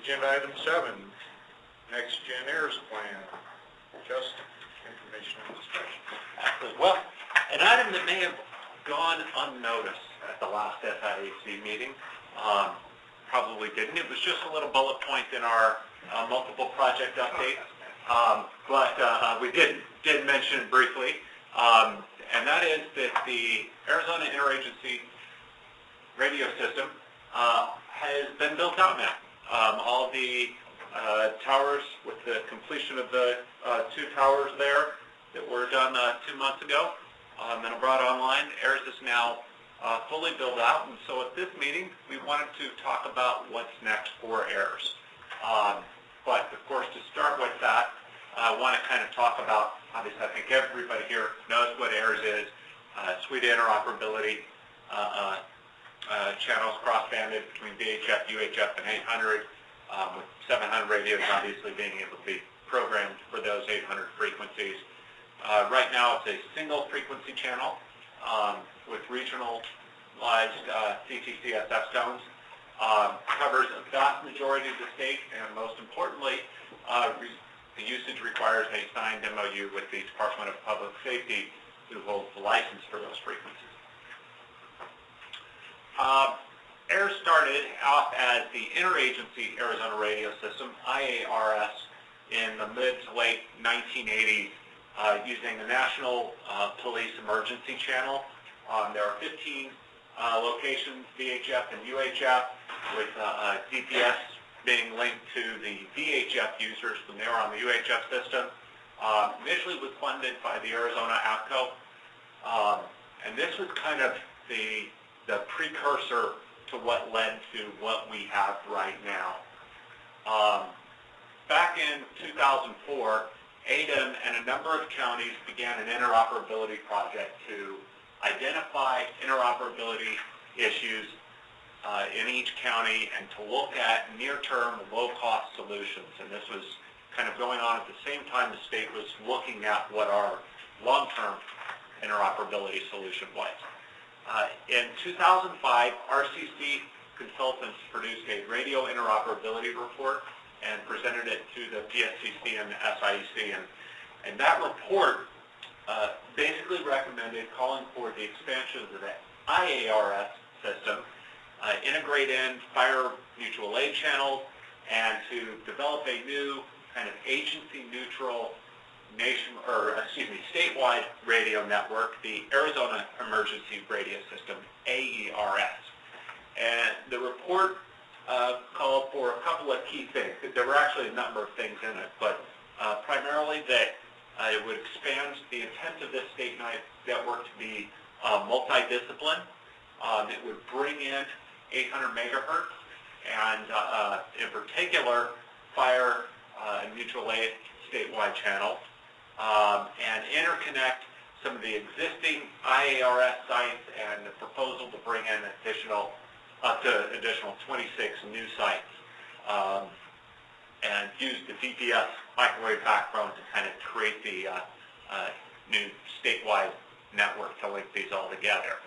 Agenda item 7, Next Gen AIRS Plan. Just information and discussion. Excellent. Well, an item that may have gone unnoticed at the last SIEC meeting, probably didn't. It was just a little bullet point in our multiple project updates, but we did mention it briefly, and that is that the Arizona Interagency Radio System has been built out now. All the towers, with the completion of the 2 towers there that were done 2 months ago, and are brought online, AIRS is now fully built out, and so at this meeting we wanted to talk about what's next for AIRS. But of course, to start with that, I want to kind of talk about, obviously I think everybody here knows what AIRS is, suite of interoperability channels cross-banded between VHF, UHF, and 800, with 700 radios obviously being able to be programmed for those 800 frequencies. Right now it's a single frequency channel with regionalized CTCSF zones. Covers a vast majority of the state, and most importantly, the usage requires a signed MOU with the Department of Public Safety, who holds the license for those frequencies. AIRS started off as the Interagency Arizona Radio System, IARS, in the mid to late 1980s, using the National Police Emergency Channel. There are 15 locations, VHF and UHF, with DPS being linked to the VHF users when they were on the UHF system. Initially was funded by the Arizona APCO, and this was kind of the precursor to what led to what we have right now. Back in 2004, ADEM and a number of counties began an interoperability project to identify interoperability issues in each county and to look at near-term, low-cost solutions. And this was kind of going on at the same time the state was looking at what our long-term interoperability solution was. In 2005, RCC consultants produced a radio interoperability report and presented it to the PSCC and the SIEC. And that report basically recommended calling for the expansion of the AIRS system, integrate in fire mutual aid channels, and to develop a new kind of agency-neutral statewide radio network, the Arizona Emergency Radio System, AERS. And the report called for a couple of key things. There were actually a number of things in it, but primarily that it would expand the intent of this state network to be multidiscipline. It would bring in 800 megahertz, and in particular, fire and mutual aid statewide channels, and interconnect some of the existing IARS sites, and the proposal to bring in up to additional 26 new sites, and use the DPS microwave backbone to kind of create the new statewide network to link these all together.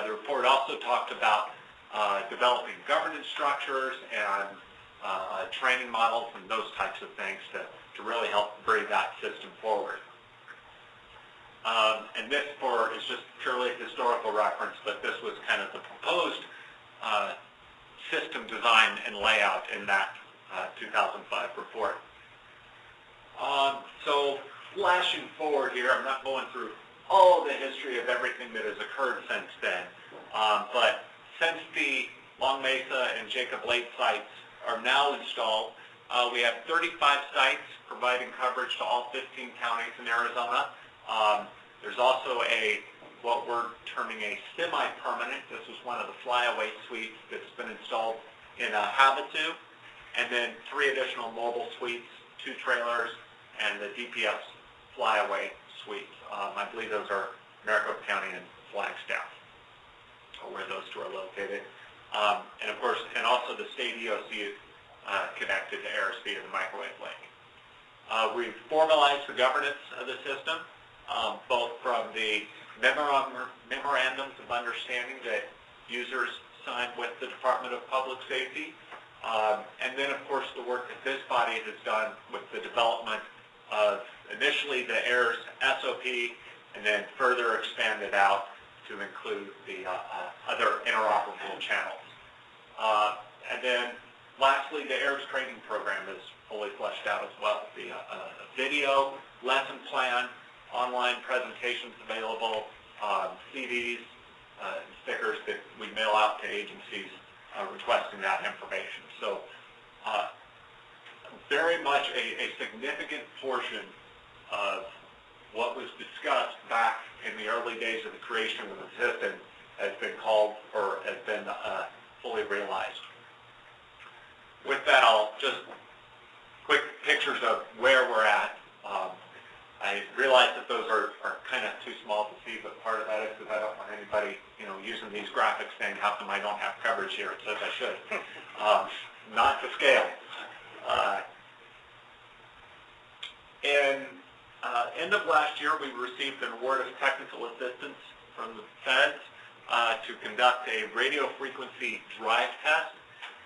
The report also talked about developing governance structures and training models and those types of things to really help bring that system forward. And this is just purely historical reference, but this was kind of the proposed system design and layout in that 2005 report. So flashing forward here, I'm not going through all the history of everything that has occurred since then, but since the Long Mesa and Jacob Lake sites are now installed, we have 35 sites providing coverage to all 15 counties in Arizona. There's also what we're terming a semi-permanent. This was one of the flyaway suites that's been installed in Havasu, and then 3 additional mobile suites, 2 trailers, and the DPS flyaway suites. I believe those are Maricopa County and Flagstaff, where those 2 are located. And of course, and also the state EOC connected to AIRS via the microwave link. We've formalized the governance of the system, both from the memorandums of understanding that users signed with the Department of Public Safety, And then, of course, the work that this body has done with the development of initially the AIRS SOP, and then further expanded out to include the other interoperable channels. And then, lastly, the AIRS training program is fully fleshed out as well. The video, lesson plan, online presentations available, CDs, stickers that we mail out to agencies requesting that information. So very much a significant portion of what was discussed back in the early days of the creation of the system has been called or has been fully realized. With that, I'll just quick pictures of where we're at. I realize that those are kind of too small to see, but part of that is because I don't want anybody, using these graphics saying, how come I don't have coverage here? It says I should. Not to scale. In end of last year, we received an award of technical assistance from the feds to conduct a radio frequency drive test.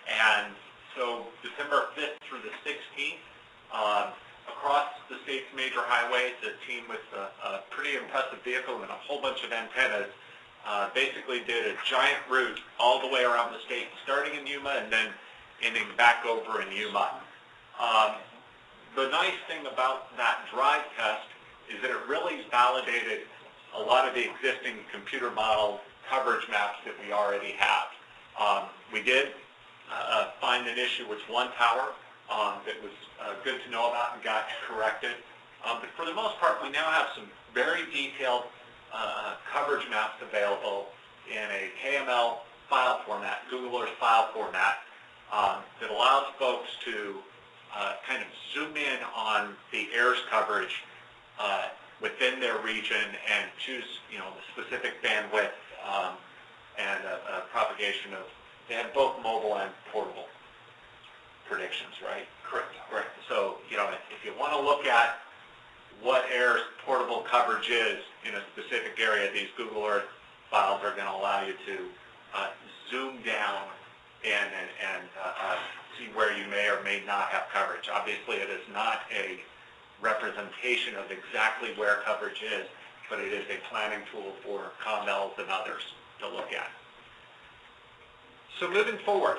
And so December 5th through the 16th, across the state's major highways, a team with a pretty impressive vehicle and a whole bunch of antennas basically did a giant route all the way around the state, starting in Yuma and then ending back over in Yuma. The nice thing about that drive test is that it really validated a lot of the existing computer model coverage maps that we already have. We did find an issue with one tower that was good to know about and got corrected. But for the most part, we now have some very detailed coverage maps available in a KML file format, Google Earth file format, that allows folks to kind of zoom in on the AIRS coverage within their region and choose, the specific bandwidth and propagation of. They have both mobile and portable predictions, right? Correct. Correct. So, if you want to look at what AIRS portable coverage is in a specific area, these Google Earth files are going to allow you to zoom down in and see where you may or may not have coverage. Obviously, it is not a representation of exactly where coverage is, but it is a planning tool for COMELs and others to look at. So moving forward,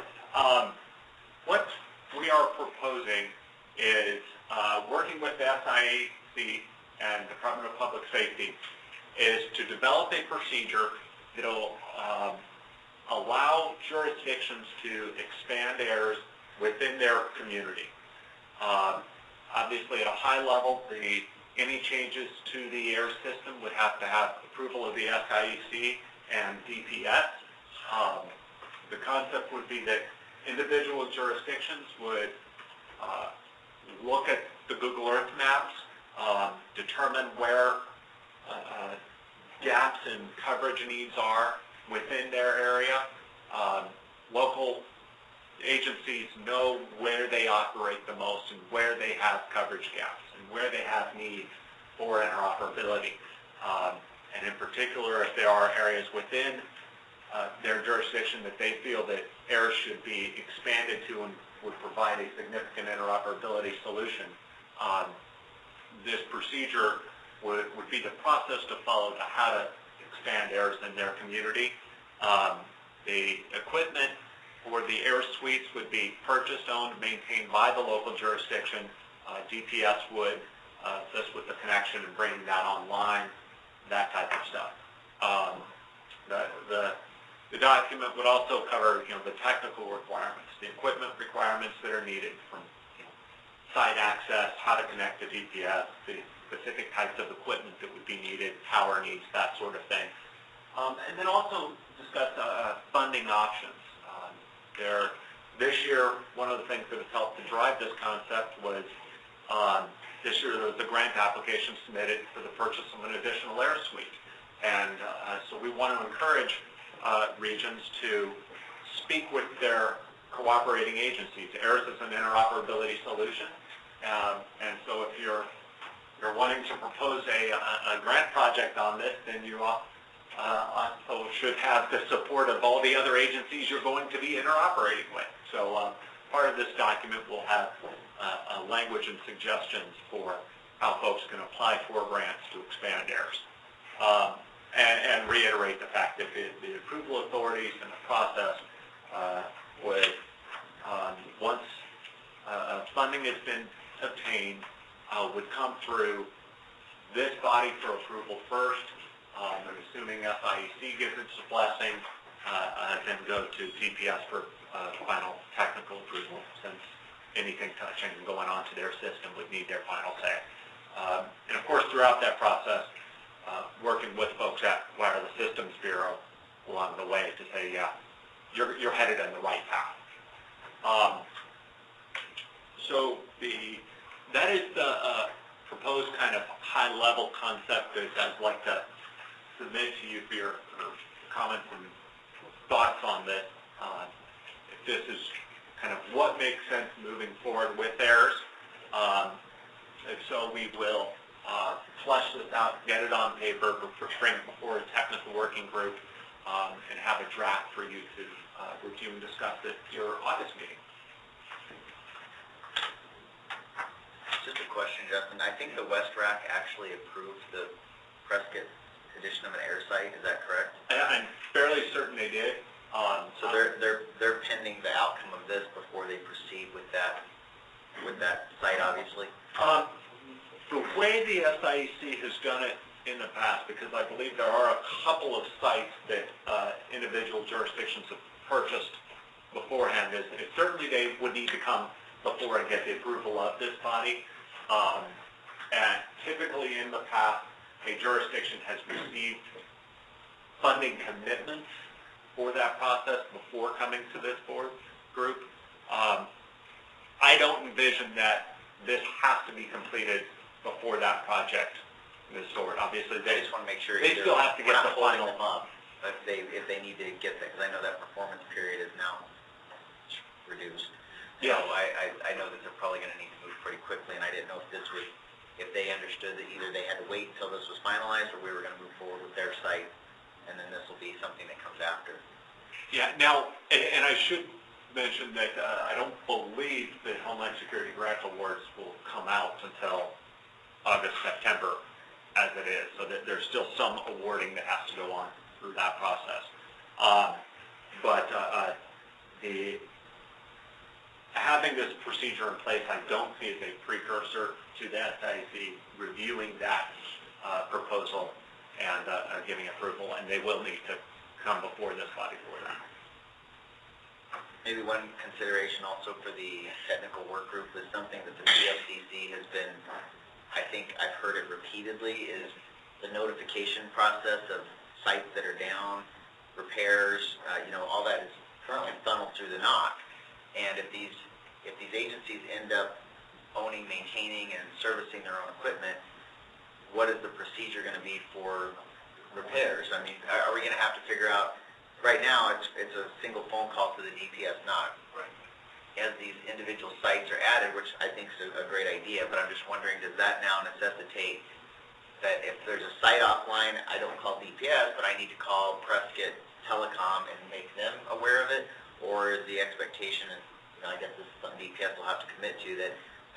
what we are proposing is working with the SIEC and Department of Public Safety is to develop a procedure that will allow jurisdictions to expand AIRS within their community. Obviously, at a high level, any changes to the AIRS system would have to have approval of the SIEC and DPS. The concept would be that individual jurisdictions would look at the Google Earth maps, determine where gaps in coverage needs are within their area. Local agencies know where they operate the most and where they have coverage gaps and where they have needs for interoperability. And in particular, if there are areas within their jurisdiction that they feel that AIRS should be expanded to and would provide a significant interoperability solution, this procedure would be the process to follow to how to expand AIRS in their community. The equipment for the AIRS suites would be purchased, owned, maintained by the local jurisdiction. DPS would assist with the connection and bringing that online, that type of stuff. The document would also cover, the technical requirements, the equipment requirements that are needed from site access, how to connect to DPS, the specific types of equipment that would be needed, power needs, that sort of thing. And then also discuss funding options. This year, one of the things that has helped to drive this concept was this year there was a grant application submitted for the purchase of an additional AIRS suite. And so we want to encourage regions to speak with their cooperating agencies. AIRS is an interoperability solution, and so if you're wanting to propose a grant project on this, then you also should have the support of all the other agencies you're going to be interoperating with. So part of this document will have language and suggestions for how folks can apply for grants to expand AIRS. And reiterate the fact that the approval authorities and the process would, once funding has been obtained, would come through this body for approval first. I'm assuming SIEC gives its blessing, then go to DPS for final technical approval, since anything touching and going on to their system would need their final say. And of course, throughout that process, working with folks at Wireless Systems Bureau along the way to say, yeah, you're headed in the right path. So that is the proposed kind of high-level concept that I'd like to submit to you for your comments and thoughts on this. If this is kind of what makes sense moving forward with AIRS. If so, we will flesh this out, get it on paper, bring it before a technical working group, and have a draft for you to review and discuss at your August meeting. Just a question, Justin. I think the West RAC actually approved the Prescott addition of an AIRS site. Is that correct? I'm fairly certain they did. So they're pending the outcome of this before they proceed with that site, obviously. The way the SIEC has done it in the past, because I believe there are a couple of sites that individual jurisdictions have purchased beforehand, is certainly they would need to come before and get the approval of this body. And typically in the past, a jurisdiction has received funding commitments for that process before coming to this board group. I don't envision that this has to be completed before that project moves forward. Obviously, I just want to make sure they still have to get the final them up if they need to get that, because I know that performance period is now reduced. Yeah. So I know that they're probably going to need to move pretty quickly, and I didn't know if they understood that either they had to wait until this was finalized, or we were going to move forward with their site, and then this will be something that comes after. Yeah. Now, and I should mention that I don't believe that Homeland Security grant awards will come out until August, September, as it is. So that there's still some awarding that has to go on through that process. But having this procedure in place, I don't see as a precursor to the SIEC reviewing that proposal and giving approval, and they will need to come before this body for that. Maybe one consideration also for the technical work group is something that the PFCC has been, I think I've heard it repeatedly, is the notification process of sites that are down, repairs, all that is currently funneled through the NOC. And if these agencies end up owning, maintaining, and servicing their own equipment, what is the procedure going to be for repairs? I mean, are we going to have to figure out? Right now, it's a single phone call to the DPS NOC. Right. As these individual sites are added, which I think is a great idea, but I'm just wondering, does that now necessitate that if there's a site offline, I don't call DPS, but I need to call Prescott Telecom and make them aware of it? Or is the expectation, and I guess this is something DPS will have to commit to,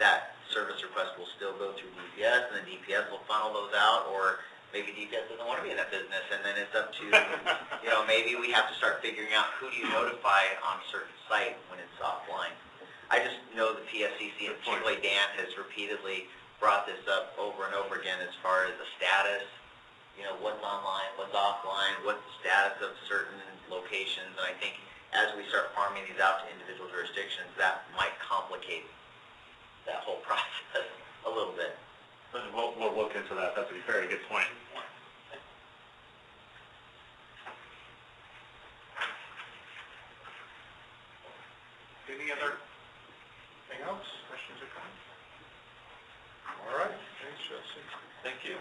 that service request will still go through DPS, and then DPS will funnel those out, or maybe DPS doesn't want to be in that business, and then it's up to, maybe we have to start figuring out who do you notify on a certain site when it's offline. I just know the PFCC, and particularly Dan, has repeatedly brought this up over and over again as far as the status, what's online, what's offline, what's the status of certain locations, and I think as we start farming these out to individual jurisdictions, that might complicate that whole process a little bit. We'll look into that. That's a very good point. Any other? Anything else? Questions or comments? All right. Thanks, Justin. Thank you.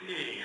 Let's see.